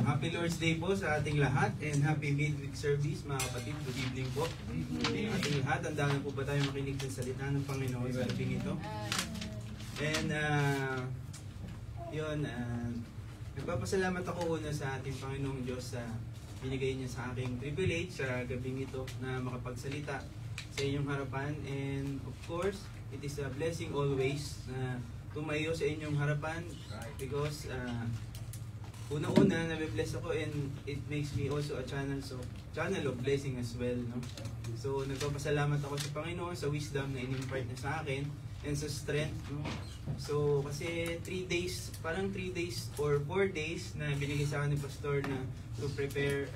Happy Lord's Day po sa ating lahat and happy midweek service mga kapatid. Good evening po. Ating lahat, handa na po ba tayo makinig sa salita ng Panginoon sa gabing ito? And nagpapasalamat ako una sa ating Panginoong Diyos sa binigay niya sa aking privilege sa gabing ito na makapagsalita sa inyong harapan. And of course, it is a blessing always na tumayo sa inyong harapan because una-una nabibless ako and it makes me also a channel of blessing as well, no? So nagpapasalamat ako sa Panginoon sa wisdom na in-impart niya sa akin and sa strength, no? So kasi 3 days or 4 days na binigay sa akin ni Pastor na to prepare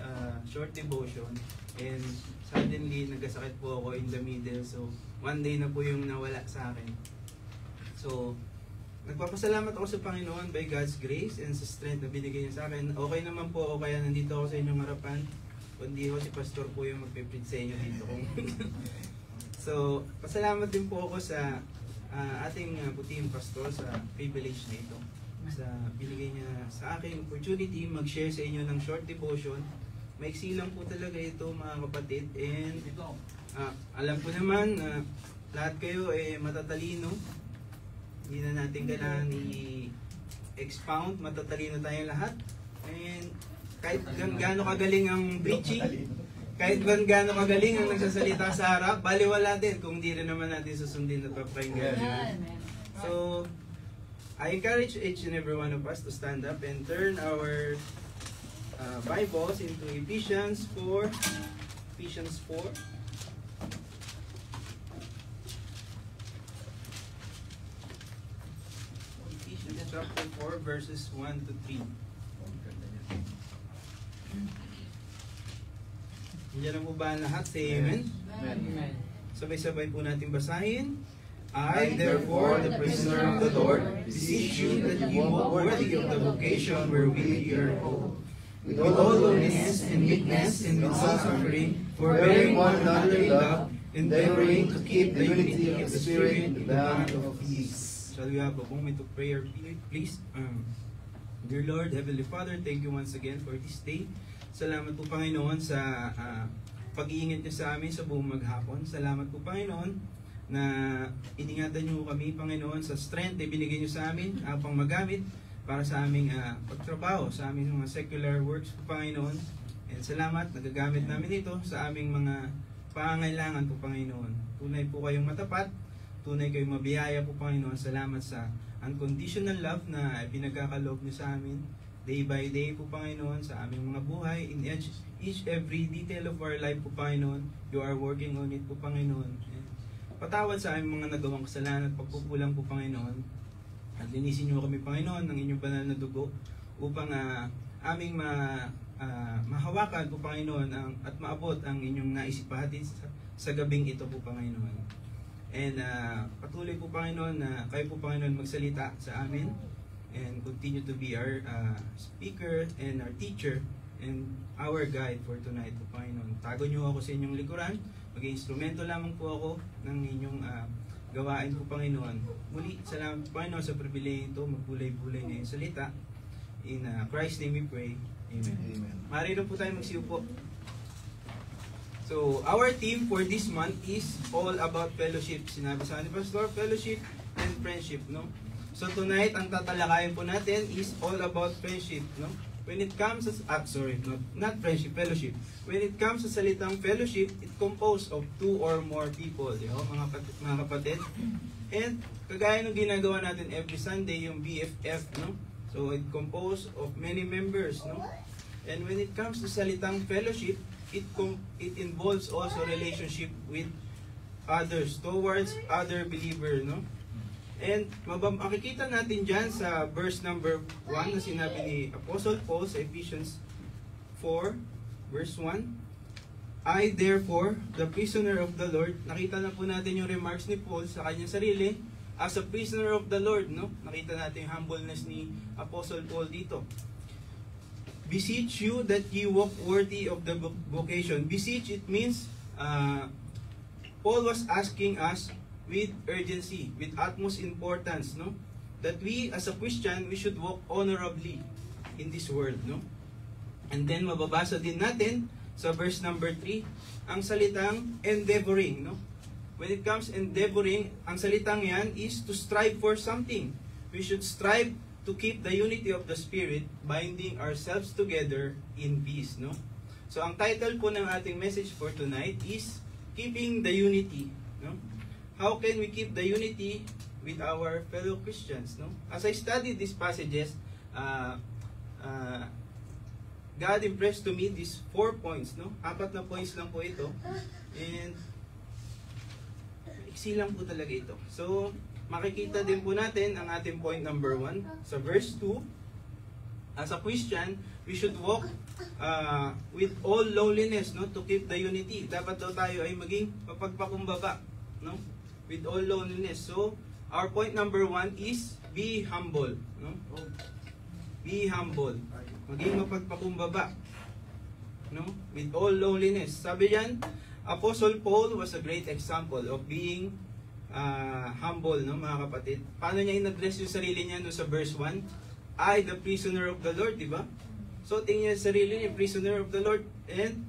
short devotion, and suddenly nagkasakit po ako in the middle, so 1 day na po yung nawala sa akin. So nagpapasalamat ako sa Panginoon by God's grace and sa strength na binigay niya sa akin. Okay naman po ako kaya nandito ako sa inyong harapan. Kundi ako si Pastor po yung magpipreach sa inyo dito. So, pasalamat din po ako sa ating puting Pastor sa privilege na ito. Sa binigay niya sa akin opportunity mag-share sa inyo ng short devotion. Maiksi lang po talaga ito mga kapatid. And alam ko naman na lahat kayo matatalino. Hindi na natin kailangan i-expound, matatalino tayong lahat. And kahit gaano kagaling ang preaching, kahit gaano kagaling ang nagsasalita sa harap, baliwala din kung di rin naman natin susundin at papakinggan. So, I encourage each and every one of us to stand up and turn our Bibles into Ephesians 4. Ephesians 4. Chapter 4 verses 1 to 3. Diyan na po ba lahat? Say amen? Amen. Sabay-sabay po natin basahin. I, therefore, the prisoner of the Lord, beseech you that you walk worthy of the vocation wherewith you are called, with all lowliness and meekness and with suffering, forbearing one another in love, endeavoring to keep the unity of the Spirit in the bond of peace. Shall we have a moment of prayer, please? Dear Lord, Heavenly Father, thank you once again for this day. Salamat po, Panginoon, sa pag-iingat niyo sa amin sa buong maghapon. Salamat po, Panginoon, na iningatan niyo kami, Panginoon, sa strength na binigay niyo sa amin upang magamit para sa aming pagtrabaho, sa aming mga secular works po, Panginoon. And salamat, nagagamit namin ito sa aming mga pangangailangan po, Panginoon. Tunay po kayong matapat. Tunay kayong mabiyaya po, Panginoon. Salamat sa unconditional love na pinagkakaloob niyo sa amin day by day po, Panginoon, sa aming mga buhay. In each every detail of our life po, Panginoon, you are working on it po, Panginoon. And patawad sa aming mga nagawang kasalanan at pagkukulang po, Panginoon. At linisin niyo kami, Panginoon, ng inyong banal na dugo upang aming mahawakan po, Panginoon, at maabot ang inyong naisipahatid sa gabing ito po, Panginoon. And patuloy po, Panginoon, na kayo po, Panginoon, magsalita sa amin and continue to be our speaker and our teacher and our guide for tonight po, Panginoon. Tago niyo ako sa inyong likuran. Maging instrumento lamang po ako ng inyong gawain po, Panginoon. Muli, salamat po, Panginoon, sa pribilehyo ito. Magbulay-bulay na yung salita. In Christ's name we pray. Amen. Amen. Marino po tayo magsiupo. So, our theme for this month is all about fellowship. Sinabi sa ni Pastor, fellowship and friendship, no? So, tonight, ang tatalakayin po natin is all about friendship, no? When it comes not friendship, fellowship. When it comes sa salitang fellowship, it composed of 2 or more people, mga kapatid. And, kagaya ng ginagawa natin every Sunday, yung BFF, no? So, it composed of many members, no? And when it comes to salitang fellowship, it involves also relationship with others, towards other believer, no? And makikita natin dyan sa verse number 1 na sinabi ni Apostle Paul sa Ephesians 4 verse 1. I therefore, the prisoner of the Lord, nakita na po natin yung remarks ni Paul sa kanyang sarili, as a prisoner of the Lord, no? Nakita natin yung humbleness ni Apostle Paul dito. Beseech you that ye walk worthy of the vocation. Beseech, it means Paul was asking us with urgency, with utmost importance, no? That we as a Christian, we should walk honorably in this world, no? And then mababasa din natin sa verse number 3 ang salitang endeavoring, no? When it comes endeavoring, ang salitang yan is to strive for something. We should strive to keep the unity of the Spirit, binding ourselves together in peace, no? So ang title po ng ating message for tonight is Keeping the Unity, no? How can we keep the unity with our fellow Christians, no? As I studied these passages, God impressed to me these 4 points, no? 4 na points lang po ito. And iksi lang po talaga ito. So, makikita din po natin ang ating point number 1 sa verse 2. As a Christian, we should walk with all lowliness, no, to keep the unity. Dapat daw tayo ay maging mapagpakumbaba, no, with all lowliness. So, our point number 1 is be humble, no? Be humble. Maging mapagpakumbaba, no, with all lowliness. Sabi diyan, Apostle Paul was a great example of being humble, no, mga kapatid. Paano niya in-address yung sarili niya no sa verse 1? I, the prisoner of the Lord, di ba? So, tingin niya sa sarili niya, prisoner of the Lord. And,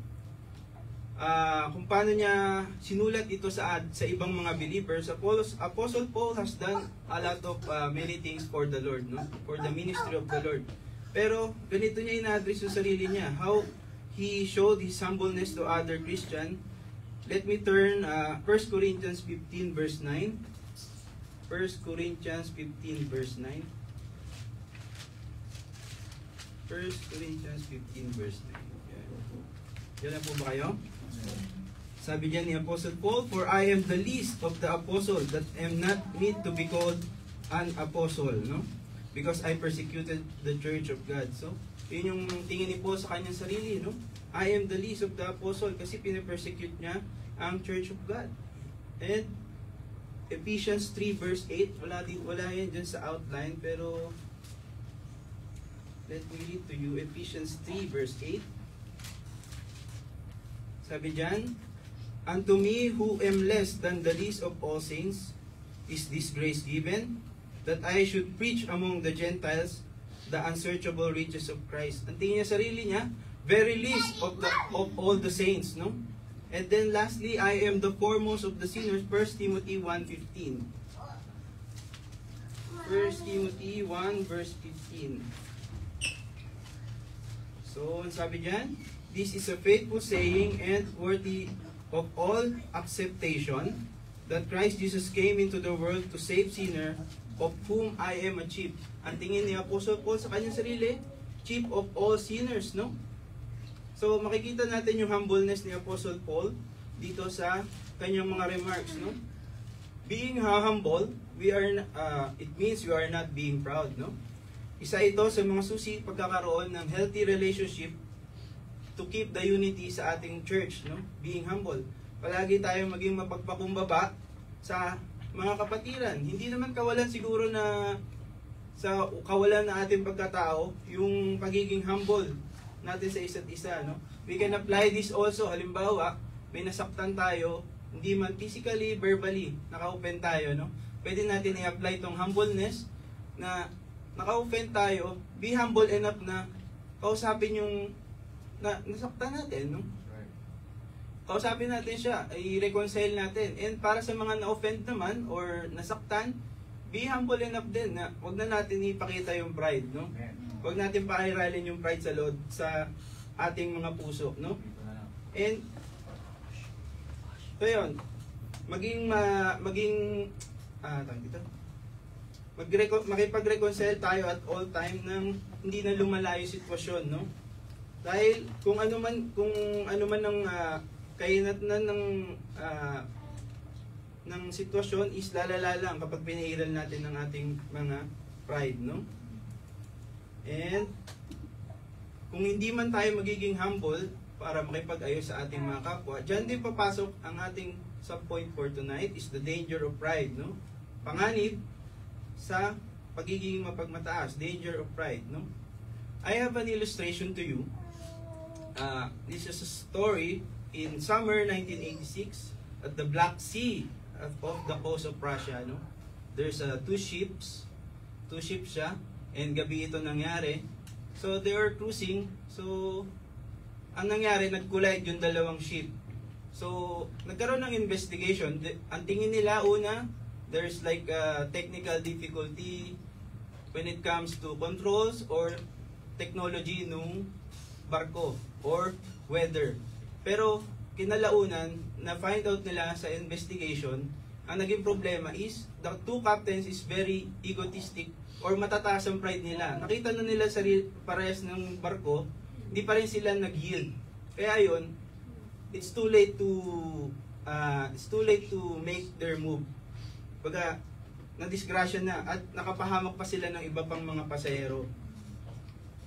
kung paano niya sinulat ito sa ibang mga believers, Apostle Paul has done a lot of many things for the Lord, no? For the ministry of the Lord. Pero, ganito niya ina-address yung sarili niya. How he showed his humbleness to other Christian. Let me turn 1 Corinthians 15 verse 9. 1 Corinthians 15 verse 9. 1 Corinthians 15 verse 9. Yan na po ba kayo? Sabi diyan ni Apostle Paul, For I am the least of the apostle that am not meet to be called an apostle, no? Because I persecuted the church of God. So, yun yung tingin ni Paul sa kanyang sarili, no? I am the least of the apostle kasi pinapersecute niya ang church of God. And Ephesians 3 verse 8, wala yan dyan sa outline, pero let me read to you Ephesians 3 verse 8. Sabi dyan, Unto me who am less than the least of all saints is this grace given, that I should preach among the Gentiles the unsearchable riches of Christ. Ang tingin niya sarili niya, very least of all the saints, no? And then lastly, I am the foremost of the sinners, 1 Timothy 1:15. 1 Timothy 1 verse 15. So, ang sabi diyan, this is a faithful saying and worthy of all acceptation, that Christ Jesus came into the world to save sinner, of whom I am a chief. Ang tingin ni Apostle Paul sa kanyang sarili, chief of all sinners, no? So, makikita natin yung humbleness ni Apostle Paul dito sa kanyang mga remarks, no? Being humble, it means you are not being proud, no? Isa ito sa mga susi pagkakaroon ng healthy relationship to keep the unity sa ating church, no? Being humble. Palagi tayong maging mapagpakumbaba sa mga kapatiran. Hindi naman kawalan siguro na sa kawalan na ating pagkatao, yung pagiging humble natin sa isa't isa, no? We can apply this also. Halimbawa, may nasaktan tayo, hindi man physically, verbally, naka-open tayo, no? Pwede natin i-apply itong humbleness na naka-offend tayo, be humble enough na kausapin yung nasaktan natin, no? Kausapin natin siya, i-reconcile natin. And para sa mga na-offend naman or nasaktan, be humble enough din na wag na natin ipakita yung pride, no? Wag natin pairalin yung pride sa ating mga puso, no? And so yun, makipag-reconcile tayo at all time nang hindi na lumalayo yung sitwasyon, no? Dahil kung ano man ang kainatnan ng sitwasyon is lalala lang kapag pinahiral natin ng ating mga pride, no? And kung hindi man tayo magiging humble para makipag-ayos sa ating mga kapwa, dyan din papasok ang ating subpoint for tonight is the danger of pride, no? Panganib sa pagiging mapagmataas, danger of pride, no? I have an illustration to you. This is a story in summer 1986 at the Black Sea off the coast of Russia, no? There's two ships siya, and gabi ito nangyari. So they were cruising. So ang nangyari, nag-collide yung dalawang ship. So nagkaroon ng investigation. Ang tingin nila una, there's like a technical difficulty when it comes to controls or technology nung barko or weather. Pero kinalaunan, na find out nila sa investigation, ang naging problema is the two captains is very egotistic or matataas ang pride nila. Nakita na nila parehas ng barko, hindi pa rin sila nag-yield. Kaya yun, it's too late to make their move. Baga, nadisgrasya na at nakapahamak pa sila ng iba pang mga pasahero.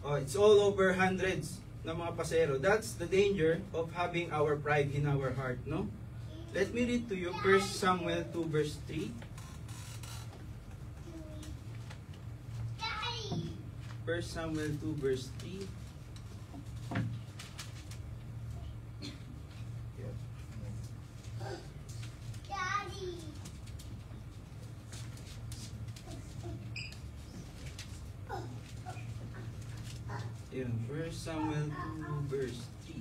Oh, it's all over hundreds ng mga pasahero. That's the danger of having our pride in our heart, no? Let me read to you 1 Samuel 2 verse 3. 1 Samuel 2 verse 3. Yan, 1 Samuel 2 verse 3.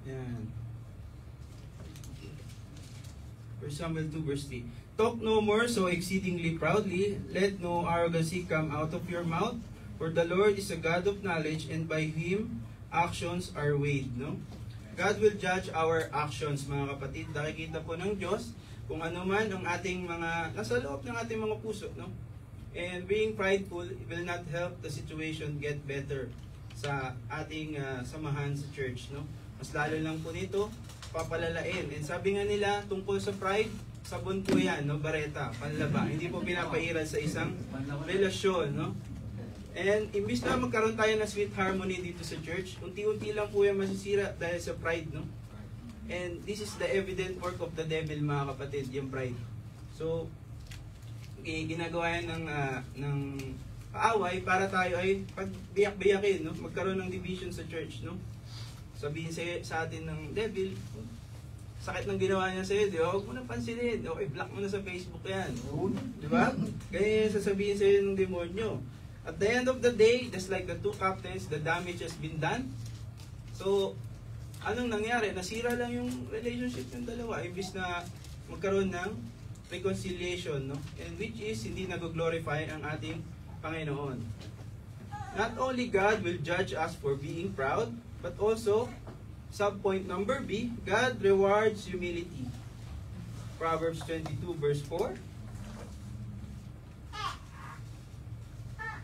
Yan. 1 Samuel 2 verse 3. Talk no more so exceedingly proudly, let no arrogancy come out of your mouth, for the Lord is a God of knowledge, and by Him actions are weighed. No? God will judge our actions, mga kapatid. Nakikita po ng Diyos kung ano man ang ating mga, nasa loob ng ating mga puso. No? And being prideful will not help the situation get better sa ating samahan sa church. No? Mas lalo lang po nito, papalalain. And sabi nga nila, tungkol sa pride, sabon po yan, no? Bareta, panlaba. Hindi po pinapairal sa isang relasyon. No? And imbis na magkaroon tayo ng sweet harmony dito sa church, unti-unti lang po yan masisira dahil sa pride. No? And this is the evident work of the devil, mga kapatid, yung pride. So, ginagawa yan ng kaaway para tayo ay pagbiyak-biyakin, no? Magkaroon ng division sa church, no? Sabihin sa atin ng devil, sakit ng ginawa niya sa'yo, di ba? Huwag mo na pansinin. Okay, block mo na sa Facebook yan. Di ba? Kaya sasabihin sa'yo ng demonyo. At the end of the day, just like the two captains, the damage has been done. So, anong nangyari? Nasira lang yung relationship ng dalawa. Imbis na magkaroon ng reconciliation, no? And which is hindi nag-glorify ang ating Panginoon. Not only God will judge us for being proud, but also, subpoint number B, God rewards humility. Proverbs 22 verse 4.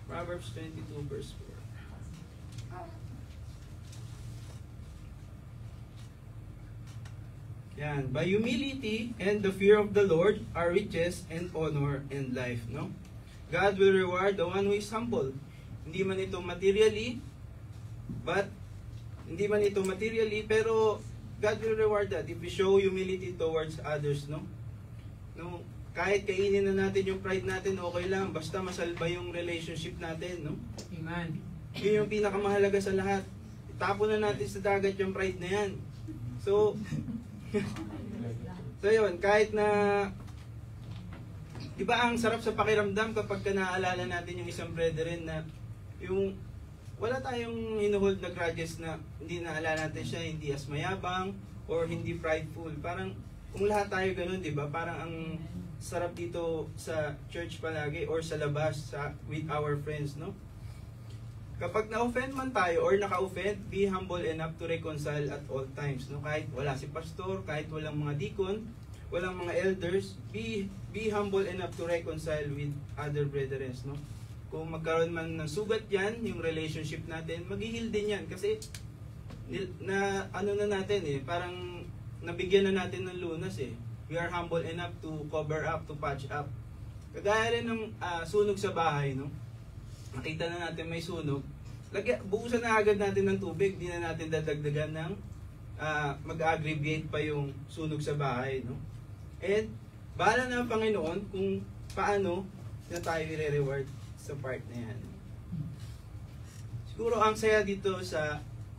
Proverbs 22 verse 4. Yan. By humility and the fear of the Lord are riches and honor and life. No? God will reward the one who is humble. Hindi man ito materially, pero God will reward that if we show humility towards others. No? No? Kahit kainin na natin yung pride natin, okay lang. Basta masalba yung relationship natin. No? Amen. Yun yung pinakamahalaga sa lahat. Itapon na natin sa dagat yung pride na yan. So yun, kahit na di ba ang sarap sa pakiramdam kapag naaalala natin yung isang brethren na yung wala tayong hinuhold na grudges na hindi naalala natin siya, hindi as mayabang or hindi prideful. Parang kung lahat tayo ganun, di ba? Parang ang sarap dito sa church palagi or sa labas with our friends, no? Kapag na-offend man tayo or naka-offend, be humble enough to reconcile at all times. No? Kahit wala si pastor, kahit walang mga deacon, walang mga elders, be humble enough to reconcile with other brethren. No? Kung magkaroon man ng sugat yan, yung relationship natin, mag-heal din yan. Kasi, parang nabigyan na natin ng lunas eh. We are humble enough to cover up, to patch up. Kagaya rin ng sunog sa bahay, no? Nakita na natin may sunog, buusan na agad natin ng tubig, di na natin dadagdagan ng mag-aggravate pa yung sunog sa bahay. No? And bahala na ang Panginoon kung paano na tayo i-reward sa part na yan. Siguro ang saya dito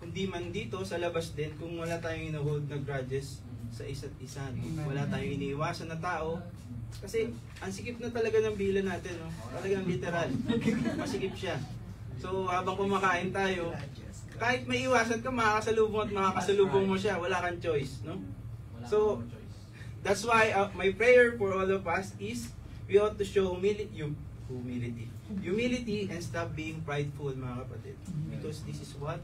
kundi man dito sa labas din, kung wala tayong ino-hold na grudges sa isa't isa. No? Wala tayong iniiwasan na tao. Kasi ang sikip na talaga ng bila natin, no? Talagang literal. Masikip siya. So, habang kumakain tayo, kahit may iwasan ka, makakasalubong at makakasalubong mo siya. Wala kang choice, no? So, that's why my prayer for all of us is we ought to show humility and stop being prideful, mga kapatid. Because this is what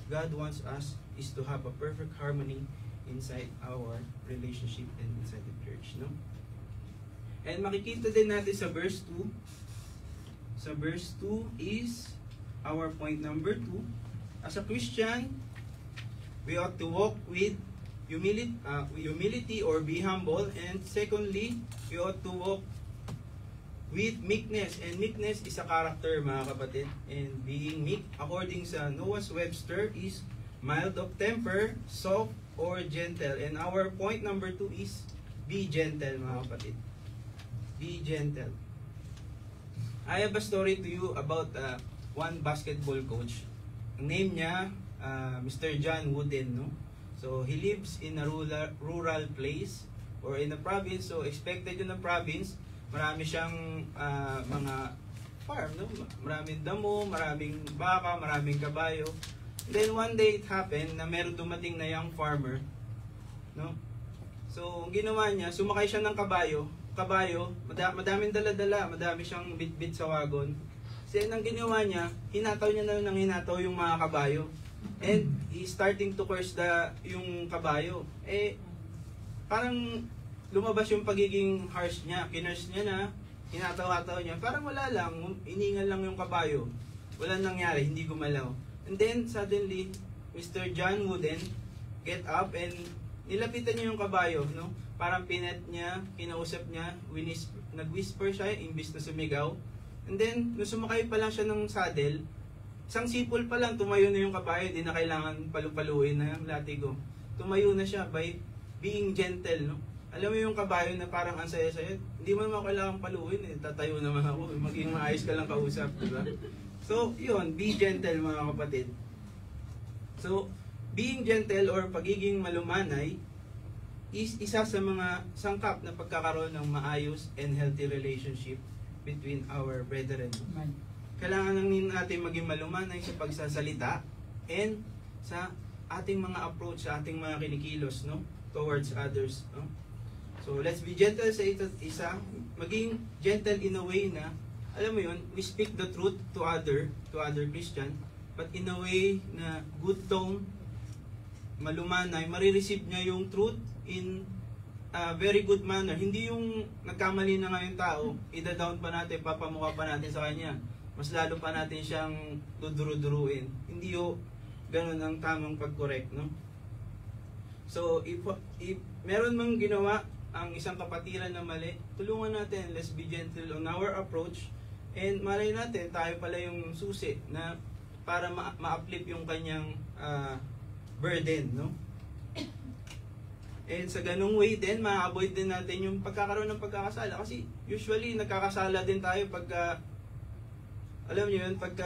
God wants us, is to have a perfect harmony inside our relationship and inside the church, no? And makikita din natin sa verse 2. Sa verse 2 is our point number 2. As a Christian, we ought to walk with humility or be humble. And secondly, we ought to walk with meekness. And meekness is a character, mga kapatid. And being meek, according sa Noah's Webster, is mild of temper, soft, or gentle. And our point number 2 is be gentle, mga kapatid. Be gentle. I have a story to you about one basketball coach. Ang name niya, Mr. John Wooden, no? So, he lives in a rural place or in a province. So, expected yun ng province. Marami siyang mga farm, no? Maraming damo, maraming baka, maraming kabayo. Then, one day it happened na meron dumating na young farmer, no? So, ang ginawa niya, sumakay siya ng kabayo, madaming dala-dala, madami siyang bit-bit sa wagon. Kasi nang ginawa niya, hinataw niya na ng hinataw yung mga kabayo. And he's starting to curse yung kabayo. Parang lumabas yung pagiging harsh niya. Kinurse niya na, hinataw-hataw niya. Parang wala lang, iningal lang yung kabayo. Walang nangyari, hindi gumalaw. And then suddenly, Mr. John Wooden get up and nilapitan niya yung kabayo, no? Parang pinet niya, kinausap niya, nag-whisper siya, imbis na sumigaw. And then, nung sumakay pa lang siya ng saddle, isang sipol pa lang, tumayo na yung kabayo, di na kailangan palupaluin na yung latigo. Tumayo na siya by being gentle, no? Alam mo yung kabayo na parang ang saya-saya, hindi mo naman kailangan paluin, tatayo naman ako, maging maayos ka lang kausap, di ba? So, yun, be gentle, mga kapatid. So, being gentle or pagiging malumanay is isa sa mga sangkap na pagkakaroon ng maayos and healthy relationship between our brethren. Kailangan lang natin maging malumanay sa pagsasalita and sa ating mga approach, sa ating mga kinikilos, no, towards others, no? So let's be gentle sa isa, maging gentle in a way na, alam mo yun, we speak the truth to other Christian, but in a way na good tone, malumanay, marireceive niya yung truth in a very good manner. Hindi yung nagkamali na nga yung tao, ida-down pa natin, papamukha pa natin sa kanya. Mas lalo pa natin siyang duduru-duruin. Hindi yung ganun ang tamang pag-correct, no? So, if meron mang ginawa ang isang kapatiran na mali, tulungan natin, let's be gentle on our approach, and malay natin, tayo pala yung susi na para ma-uplift yung kanyang burden, no? And sa ganung way din, ma-avoid din natin yung pagkakaroon ng pagkakasala. Kasi usually, nagkakasala din tayo pagka, alam niyo yun, pagka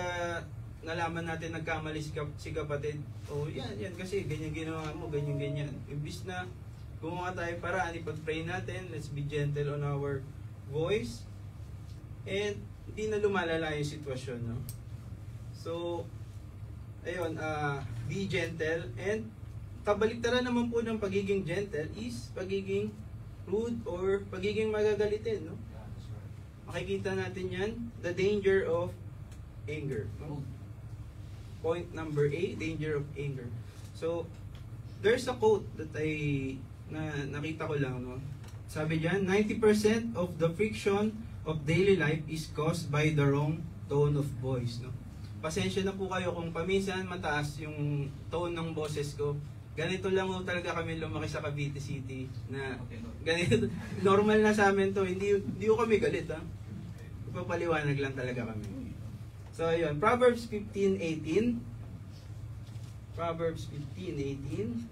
nalaman natin nagkamali si kapatid. Oh, yan, kasi ganyan ginawa mo, ganyan. Imbis na gumawa tayo paraan, ipag-pray natin, let's be gentle on our voice. And hindi na lumalala yung sitwasyon, no? So, ayun, be gentle. And kabaliktaran naman po ng pagiging gentle is pagiging rude or pagiging magagalitin, no? Makikita natin yan, the danger of anger, no? Point number 8, danger of anger. So, there's a quote that nakita ko lang, no? Sabi diyan, 90% of the friction of daily life is caused by the wrong tone of voice, no? Pasensya na po kayo kung paminsan mataas yung tone ng boses ko. Ganito lang ho talaga kami lumaki sa Cavite City na ganito, normal na sa amin to, hindi ko kami galit, ha. Ipapaliwanag lang talaga kami. So ayun, Proverbs 15:18. Proverbs 15:18.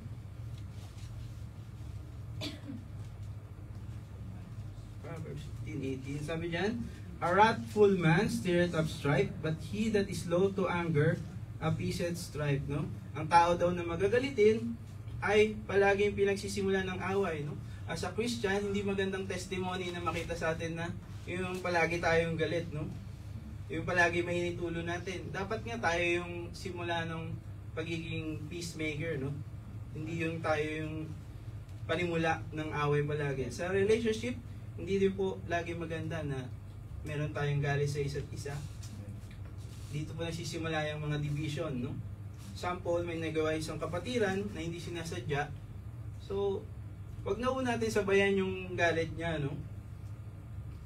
Proverbs 15:18. Sabi diyan, a wrathful man stirreth up strife, but he that is slow to anger appeaseth strife, no? Ang tao daw na magagalitin ay palaging pinagsisimulan ng away, no? As a Christian, hindi magandang testimony na makita sa atin na yung palagi tayong galit, no? Yung palagi mainit ulo natin. Dapat nga tayo yung simula ng pagiging peacemaker, no? Hindi yung tayo yung panimula ng away palagi. Sa relationship, hindi din po lagi maganda na meron tayong galit sa isa't isa. Dito po nagsisimula yung mga division, no? Sample, may nagawa isang kapatiran na hindi sinasadya. So, wag na po natin sabayan yung galit niya, no?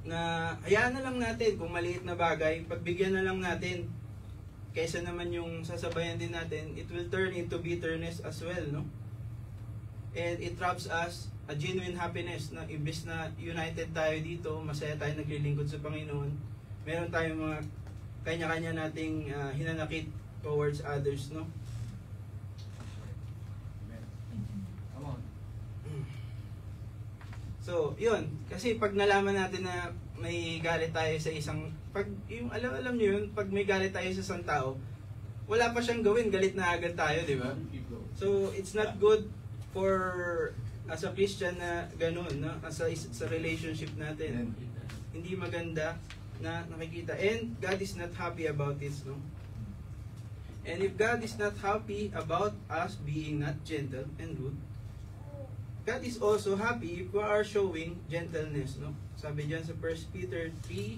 Na hayaan na lang natin kung maliit na bagay, pagbigyan na lang natin. Kaysa naman yung sasabayan din natin, it will turn into bitterness as well, no? And it robs us a genuine happiness na imbes na united tayo dito, masaya tayo naglilingkod sa Panginoon, meron tayong mga kanya-kanya nating hinanakit towards others, no? So, yun. Kasi pag nalaman natin na may galit tayo sa isang, pag yung alam niyo yun, pag may galit tayo sa isang tao, wala pa siyang gawin, galit na agad tayo, di ba? So, it's not good for as a Christian na ganun, no? Sa relationship natin. Hindi maganda na nakikita. And God is not happy about this, no? And if God is not happy about us being not gentle and rude, God is also happy if we are showing gentleness, no? Sabi diyan sa 1 Peter 3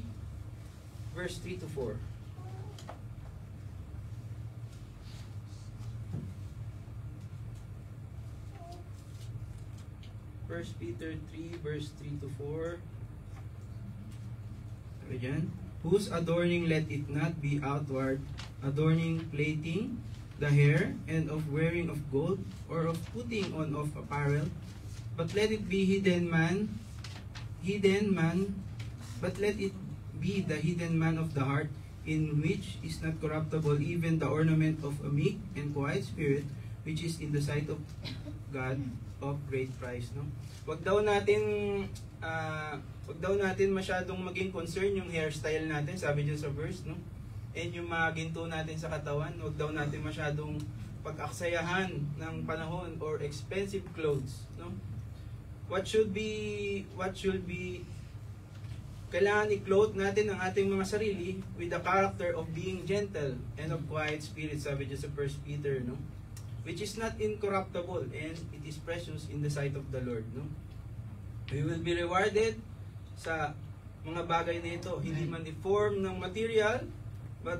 verse 3 to 4. 1 Peter 3 verse 3 to 4. Sabi diyan, whose adorning let it not be outward, adorning plaiting the hair, and of wearing of gold, or of putting on of apparel, but let it be hidden man, but let it be the hidden man of the heart, in which is not corruptible even the ornament of a meek and quiet spirit, which is in the sight of God of great price, no? Wag daw natin masyadong maging concern yung hairstyle natin, sabi diyan sa verse, no? And yung mga ginto natin sa katawan, wag daw natin masyadong pag-aksayahan ng panahon or expensive clothes, no? What should be kailangan i-clothe natin ang ating mga sarili with the character of being gentle and of quiet spirit, sabi diyan sa 1 Peter, no? Which is not incorruptible and it is precious in the sight of the Lord, no? We will be rewarded sa mga bagay na ito, hindi man i-form ng material, but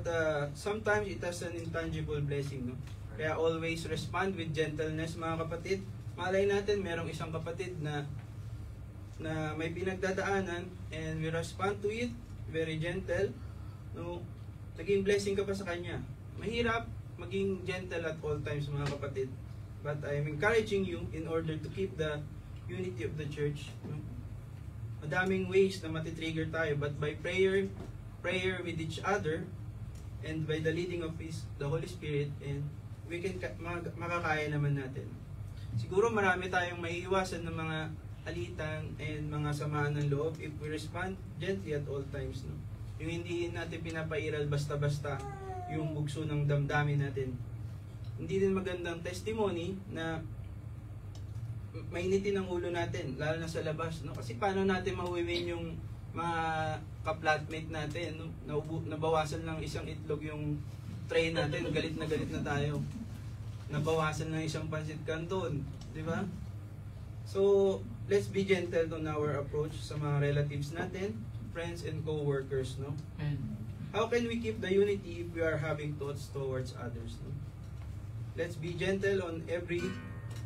sometimes it has an intangible blessing, no? Kaya always respond with gentleness, mga kapatid. Malay natin merong isang kapatid na may pinagdadaanan and we respond to it very gentle, no? Naging blessing ka pa sa kanya. Mahirap maging gentle at all times, mga kapatid, but I'm encouraging you in order to keep the unity of the church, no? Madaming ways na matitrigger tayo, but by prayer with each other and by the leading of the Holy Spirit, and we can makakaya naman natin. Siguro marami tayong maiiwasan ng mga alitan and mga samaan ng loob if we respond gently at all times, no? Yung hindi natin pinapairal basta-basta yung bugso ng damdamin natin. Hindi din magandang testimony na mainitin ang ulo natin, lalo na sa labas, no? Kasi paano natin mauwiwin yung mga ka-flatmate natin, no? Nabawasan ng isang itlog yung tray natin, galit na tayo. Nabawasan ng isang pansit canton, di ba? So, let's be gentle on our approach sa mga relatives natin, friends and co-workers, no? How can we keep the unity if we are having thoughts towards others, no? Let's be gentle on every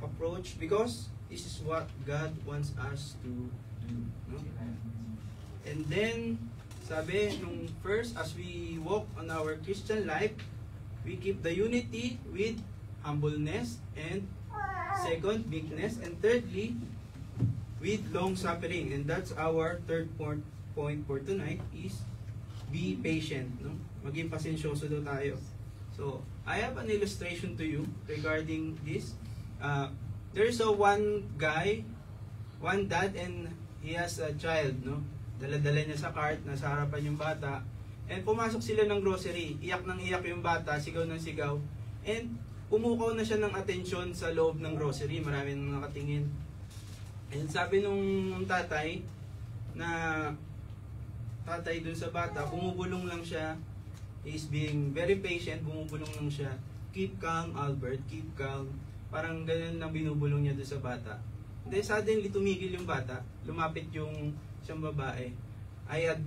approach because this is what God wants us to do, no? And then, sabi nung first, as we walk on our Christian life, we keep the unity with humbleness, and second, meekness, and thirdly, with long suffering. And that's our third point for tonight is be patient, no? Maging pasensyoso daw tayo. So, I have an illustration to you regarding this. There's one dad, and he has a child, no? Dala-dala niya sa cart, nasa harapan yung bata, and pumasok sila ng grocery, iyak ng iyak yung bata, sigaw ng sigaw, and pumukaw na siya ng atensyon sa loob ng grocery, marami nang nakatingin. And sabi nung tatay na tatay dun sa bata, bumubulong lang siya, is being very patient, bumubulong lang siya. Keep calm, Albert, keep calm. Parang ganun lang binubulong niya dun sa bata. Then suddenly tumigil yung bata, lumapit yung siyang babae.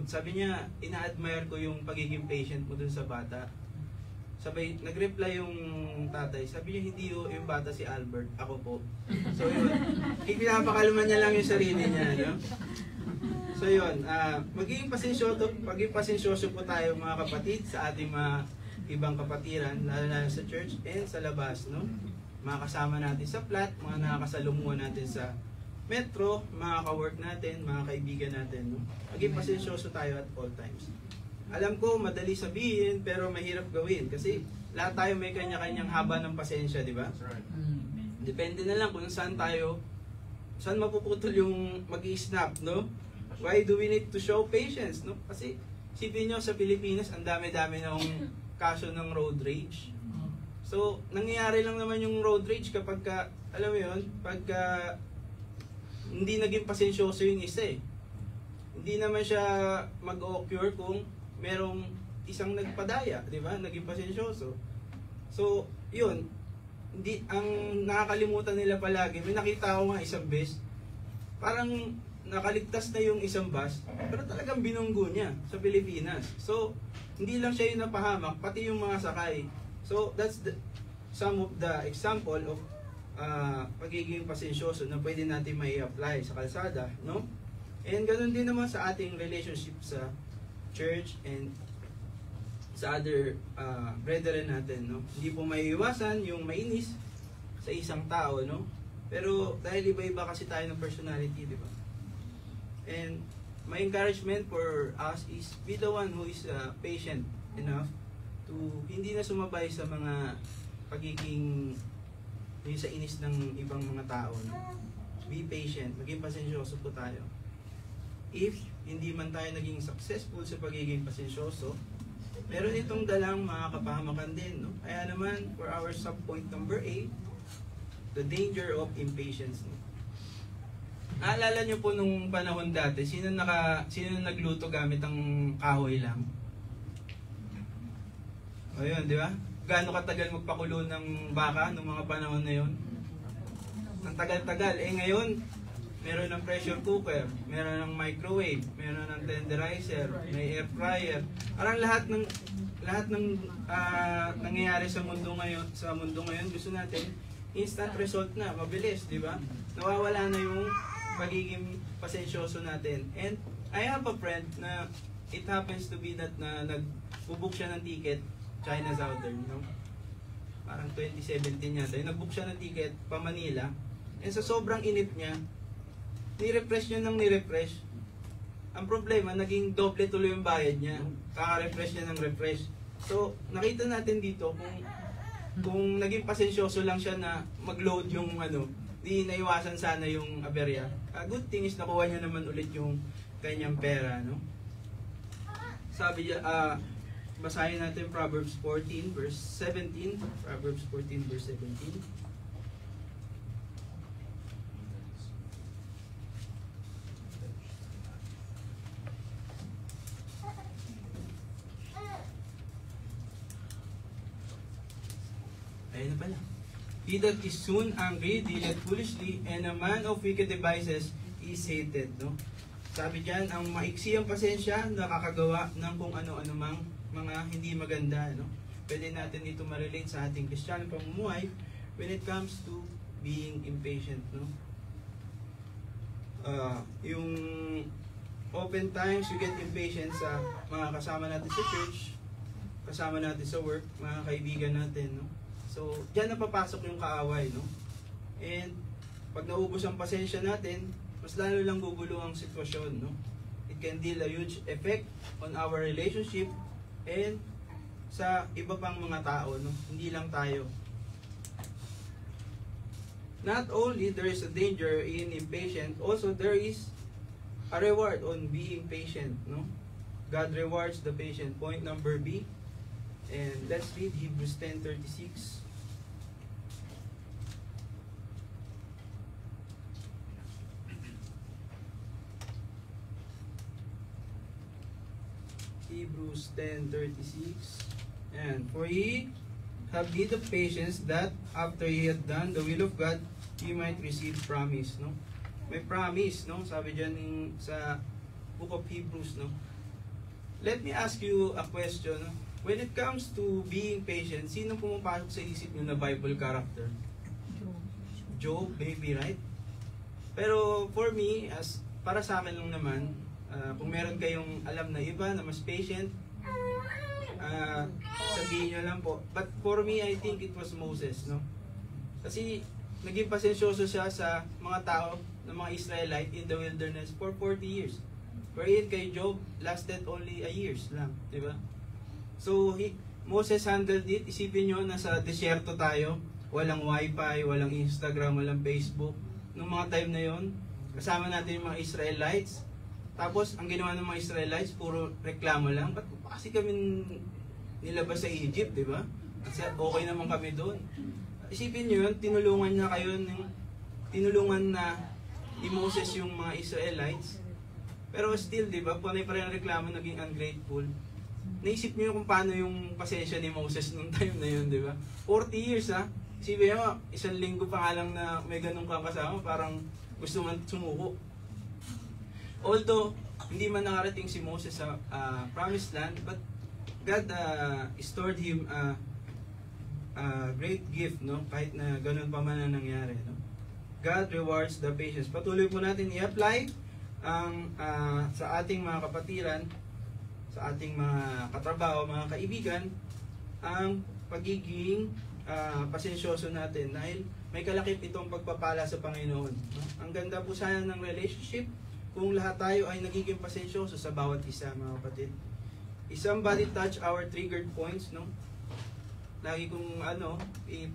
Sabi niya, ina-admire ko yung pagiging patient mo dun sa bata. Sabay, nag-reply yung tatay, sabi niya, hindi yung bata si Albert, ako po. So yun, ipinapakalman niya lang yung sarili niya, no? So yun, magiging pasensyoso po tayo mga kapatid sa ating mga ibang kapatiran, lalo na sa church and sa labas, no? Mga kasama natin sa flat, mga nakakasalumuhan natin sa metro, mga ka-work natin, mga kaibigan natin, no? Maging pasensyoso tayo at all times. Alam ko, madali sabihin, pero mahirap gawin. Kasi lahat tayo may kanya-kanyang haba ng pasensya, di ba? Depende na lang kung saan mapuputol yung mag-i-snap, no? Why do we need to show patience, no? Kasi sipin nyo, sa Pilipinas, ang dami-dami ng kaso ng road rage. So, nangyayari lang naman yung road rage kapag alam mo yun, pagka hindi naging pasensyoso yung isa eh. Hindi naman siya mag-occur kung merong isang nagpadaya, di ba? Naging pasensyoso. So, yun. Ang nakakalimutan nila palagi, may nakita ko nga isang bus, parang nakaligtas na yung isang bus, pero talagang binunggo niya sa Pilipinas. So, hindi lang siya yung napahamak, pati yung mga sakay. So, that's some of the example of pagiging pasensyoso na pwede natin may apply sa kalsada, no? And ganun din naman sa ating relationship sa church and sa other brethren natin, no? Hindi po maiiwasan yung mainis sa isang tao, no? Pero dahil iba-iba kasi tayo ng personality, di ba? And my encouragement for us is be the one who is patient enough to hindi na sumabay sa mga pagiging yung sa inis ng ibang mga tao, no? Be patient, maging pasensyoso po tayo. If hindi man tayo naging successful sa pagiging pasensyoso, meron itong dalang mga kapahamakan din, no? Kaya naman, for our subpoint number 8, the danger of impatience, no? Naalala nyo po nung panahon dati, sino nagluto gamit ang kahoy lang? O yun, di ba? Gaano katagal magpakulo ng baka nung mga panahon na yun? Ang tagal-tagal. Ngayon, meron ng pressure cooker, meron ng microwave, meron ng tenderizer, may air fryer. Parang lahat ng nangyayari sa mundo ngayon, gusto natin instant result na, mabilis, di ba? Nawawala na yung pagiging pasensyoso natin. And I have a friend na it happens to be that na nag-book siya ng ticket, China Southern, no? Parang 2017 yata. Nag-book siya ng ticket pa Manila. And sa sobrang init niya, ni-refresh niya ng ni-refresh. Ang problema, naging doble tuloy yung bayad niya. Kaka-refresh niya ng refresh. So, nakita natin dito kung naging pasensyoso lang siya na mag-load yung di naiwasan sana yung aberya. Good thing is nakuha niya naman ulit yung kanyang pera, no? Sabi niya, basahin natin Proverbs 14 verse 17. Proverbs 14 verse 17. Ayun na pala. He that is soon angry dealeth foolishly, and a man of wicked devices is hated, no? Sabi diyan, ang maiksi ang pasensya, nakakagawa ng kung ano-ano mang mga hindi maganda, no? Pwede natin ito ma-relate sa ating Kristiyano pamumuhay when it comes to being impatient, no? Yung oftentimes you get impatient sa mga kasama natin sa church, kasama natin sa work, mga kaibigan natin, no? So, diyan na papasok yung kaaway, no? And pag naubos ang pasensya natin, mas lalo lang gugulo ang sitwasyon, no? It can deal a huge effect on our relationship and sa iba pang mga tao, no? Hindi lang tayo. Not only there is a danger in impatient, also there is a reward on being patient, no? God rewards the patient. Point number B. And let's read Hebrews 10:36. Hebrews 10:36. And for ye have need of patience, that after ye had done the will of God, ye might receive promise, no? May promise, no? Sabi diyan sa Book of Hebrews, no? Let me ask you a question, no? When it comes to being patient, sino pumapasok sa isip niyo na Bible character? Job, maybe, right? Pero for me, para sa akin lang naman, kung meron kayong alam na iba na mas patient, sabihin nyo lang po. But for me, I think it was Moses, no? Kasi naging pasensyoso siya sa mga tao, ng mga Israelite in the wilderness for 40 years. Wherein kay Job, lasted only a years lang, di ba? So, Moses handled it. Isipin nyo, nasa desierto tayo, walang wifi, walang Instagram, walang Facebook. Nung mga time na yon, kasama natin yung mga Israelites. Tapos, ang ginawa ng mga Israelites, puro reklamo lang. Ba't kasi kami nilabas sa Egypt, di ba? Kasi okay naman kami doon. Isipin nyo yun, tinulungan na ni Moses yung mga Israelites. Pero still, di ba, panay pa rin ang reklamo, naging ungrateful. Naisip nyo kung paano yung pasensya ni Moses nung time na yun, di ba? 40 years, ha? Isipin nyo, 1 linggo pa nga lang na may ganun kang kasama, parang gusto man sumuko. Although, hindi man nakarating si Moses sa promised land, but God stored him a great gift, no? Kahit na ganun pa man ang nangyari, no? God rewards the patience. Patuloy po natin i-apply ang sa ating mga kapatiran, sa ating mga katrabaho, mga kaibigan, ang pagiging pasensyoso natin dahil may kalakip itong pagpapala sa Panginoon. No? Ang ganda po sana ng relationship kung lahat tayo ay nagiging pasensyoso sa bawat isa, mga kapatid. If somebody touch our triggered points, no? Lagi kung if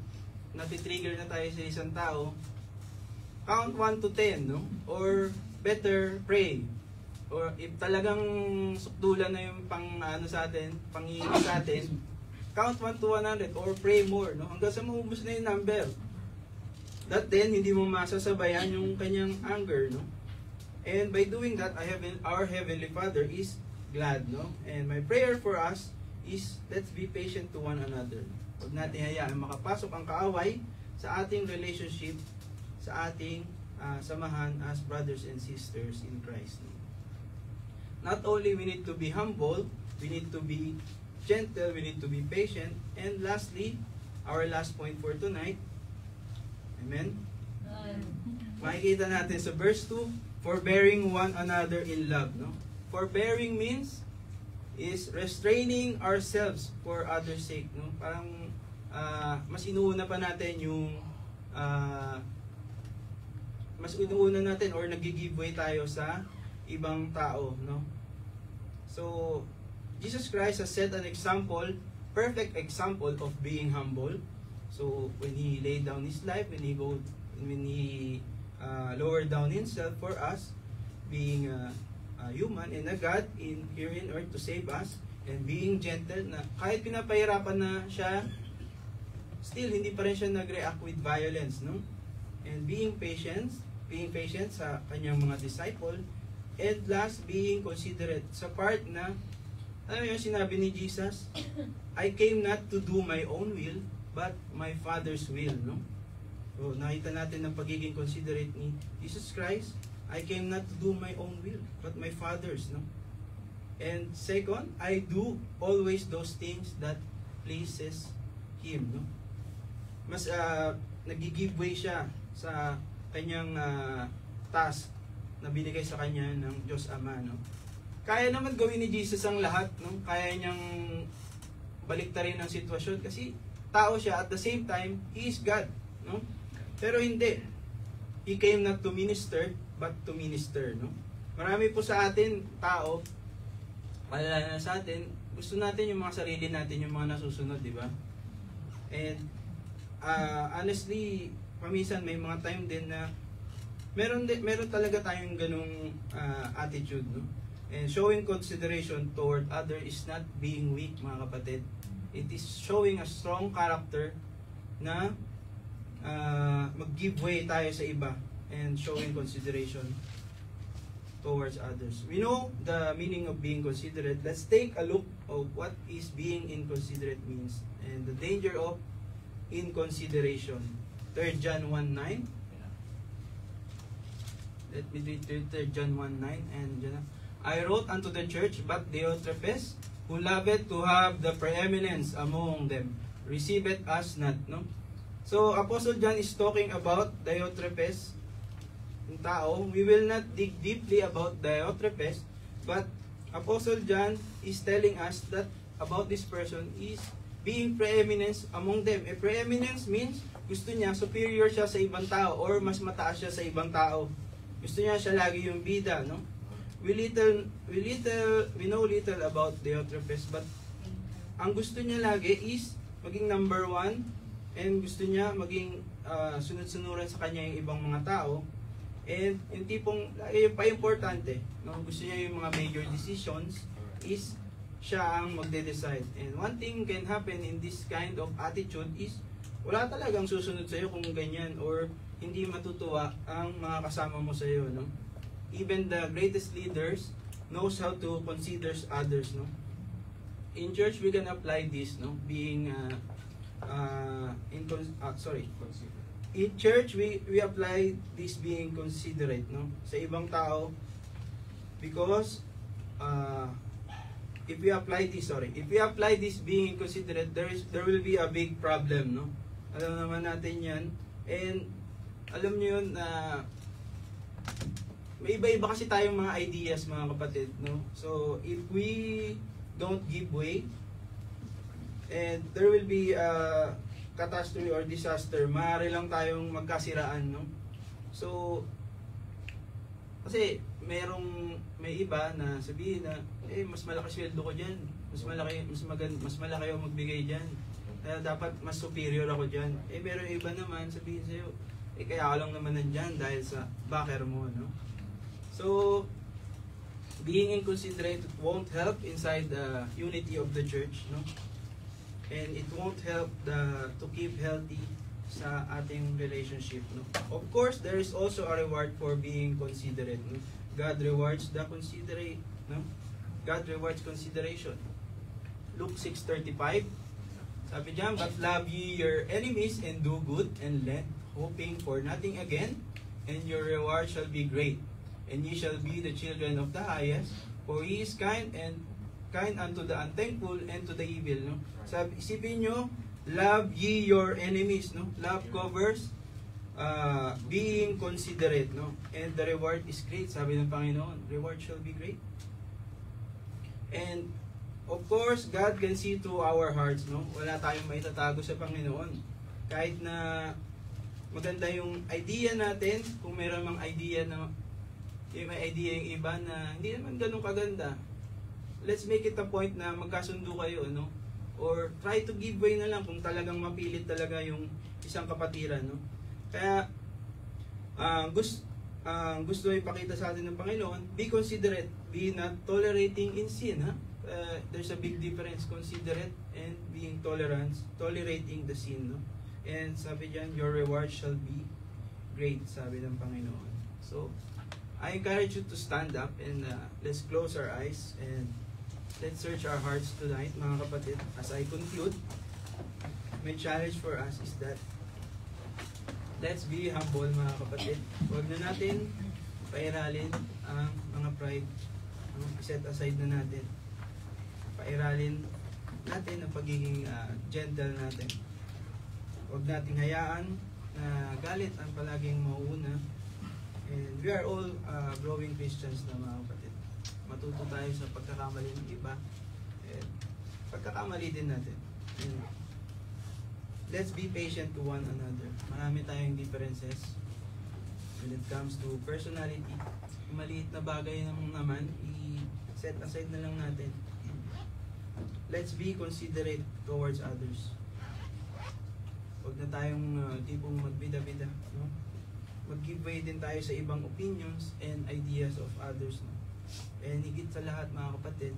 nati-trigger na tayo sa isang tao, count 1 to 10, no? Or better, pray. Or if talagang sukdulan na yung sa atin, pangingi sa atin, count 1 to 100 or pray more, no? Hanggang sa maubos na yung number. That then, hindi mo masasabayan yung kanyang anger, no? And by doing that, our Heavenly Father is glad, no? And my prayer for us is, let's be patient to one another. Huwag natin hayaan makapasok ang kaaway sa ating relationship, sa ating samahan as brothers and sisters in Christ. No? Not only we need to be humble, we need to be gentle, we need to be patient, and lastly, our last point for tonight, amen? Makikita natin sa verse 2, forbearing one another in love. No? Forbearing means is restraining ourselves for others' sake. No? Parang mas inuuna pa natin yung mas inuuna natin or nag-give way tayo sa ibang tao. No? So, Jesus Christ has set an example, perfect example of being humble. So, when He laid down His life, when He lowered down Himself for us, being human and a God here in earth to save us, and being gentle, na kahit pinapahirapan na siya, still hindi pa rin siya nag-react with violence, no? And being patient sa kanyang mga disciple, and last, being considerate sa part na, ano yung sinabi ni Jesus? I came not to do my own will, but my Father's will, no? So, nakita natin ang pagiging considerate ni Jesus Christ. I came not to do my own will, but my Father's, no? And second, I do always those things that pleases Him, no? Mas nag-give way siya sa kanyang task na binigay sa kanya ng Diyos Ama, no? Kaya naman gawin ni Jesus ang lahat, no? Kaya niyang baliktarin ang sitwasyon kasi tao siya, at the same time, He is God, no? Pero hindi. He came not to minister, but to minister, no? Marami po sa atin, tao, malala na sa atin, gusto natin yung mga sarili natin, yung mga nasusunod, di ba? And, honestly, paminsan may mga time din na meron talaga tayong ganung attitude, no? And showing consideration toward other is not being weak, mga kapatid. It is showing a strong character na mag-give way tayo sa iba and showing consideration towards others. We know the meaning of being considerate. Let's take a look of what is being inconsiderate means and the danger of inconsideration. 3 John 1:9. Let me read 3 John 1:9 and I wrote unto the church, but Diotrephes, who loveth to have the preeminence among them, receiveth us not. No? So Apostle John is talking about Diotrephes, yung tao. We will not dig deeply about Diotrephes, but Apostle John is telling us that about this person is being preeminence among them. A preeminence means gusto niya superior siya sa ibang tao or mas mataas siya sa ibang tao. Gusto niya siya lagi yung bida, no? We know little about Diotrephes, but ang gusto niya lagi is maging number 1 and gusto niya maging sunod-sunuran sa kanya yung ibang mga tao. And yung tipong, yung pa-importante, no? Gusto niya yung mga major decisions is siya ang magde-decide. And one thing can happen in this kind of attitude is wala talagang susunod sa'yo kung ganyan or hindi matutuwa ang mga kasama mo sa'yo, no? Even the greatest leaders knows how to consider others, no? In church, we can apply this, no? Being in church, we apply this being considerate, no? Sa ibang tao, because if we apply this being considerate, there will be a big problem, no? Alam naman natin yan, and alam niyo yun na may iba-iba kasi tayong mga ideas, mga kapatid, no? So if we don't give way, and there will be a catastrophe or disaster, maaari lang tayong magkasiraan, no? So kasi may iba na sabihin na mas malaki sweldo ko diyan, mas malaki ako magbigay diyan, kaya dapat mas superior ako diyan. Pero iba naman sabihin sa iyo, kaya ako lang naman nandiyan dahil sa backer mo, no? So being inconsiderate won't help inside the unity of the church, no? And it won't help to keep healthy sa ating relationship, no? Of course, there is also a reward for being considerate, no? God rewards the considerate, no? God rewards consideration. Luke 6:35. Sabi diyan, but love ye your enemies and do good and lend, hoping for nothing again, and your reward shall be great. And ye shall be the children of the highest, for he is kind unto the unthankful and to the evil, no? Sabi, isipin nyo, love ye your enemies, no? Love covers being considerate, no? And the reward is great, sabi ng Panginoon, reward shall be great. And of course, God can see to our hearts, no? Wala tayong maitatago sa Panginoon. Kahit na maganda yung idea natin, kung mayroon mang idea na may idea yung iba na hindi naman ganun kaganda, let's make it a point na magkasundo kayo, no? Or try to give way na lang kung talagang mapilit talaga yung isang kapatiran, no? Kaya gusto ipakita sa atin ng Panginoon, be considerate, be not tolerating in sin, ha? There's a big difference, considerate and being tolerating the sin, no? And sabi diyan, your reward shall be great, sabi ng Panginoon. So I encourage you to stand up and let's close our eyes and let's search our hearts tonight, mga kapatid. As I conclude, my challenge for us is that let's be humble, mga kapatid. Huwag na natin pairalin ang mga pride. Set aside na natin. Pairalin natin ang pagiging gentle natin. Huwag nating hayaan na galit ang palaging mauuna. And we are all growing Christians na, mga kapatid. Matuto tayo sa pagkakamali ng iba. And pagkakamali din natin. And let's be patient to one another. Marami tayong differences when it comes to personality. Yung maliit na bagay naman, i-set aside na lang natin. Let's be considerate towards others. Huwag na tayong tipong magbida-bida, no? Mag-give way din tayo sa ibang opinions and ideas of others, no? And higit sa lahat, mga kapatid,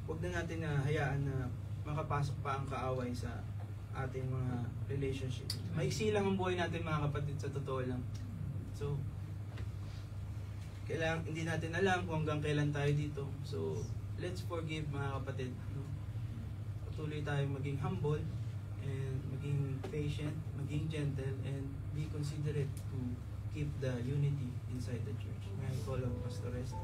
huwag na natin hayaan na makapasok pa ang kaaway sa ating mga relationship. Maiksi lang ang buhay natin, mga kapatid, sa totoo lang. So hindi natin alam kung hanggang kailan tayo dito. So, let's forgive mga kapatid. No? Patuloy tayong maging humble and maging patient, maging gentle, and be considerate to keep the unity inside the church. May I call on Pastor Rest?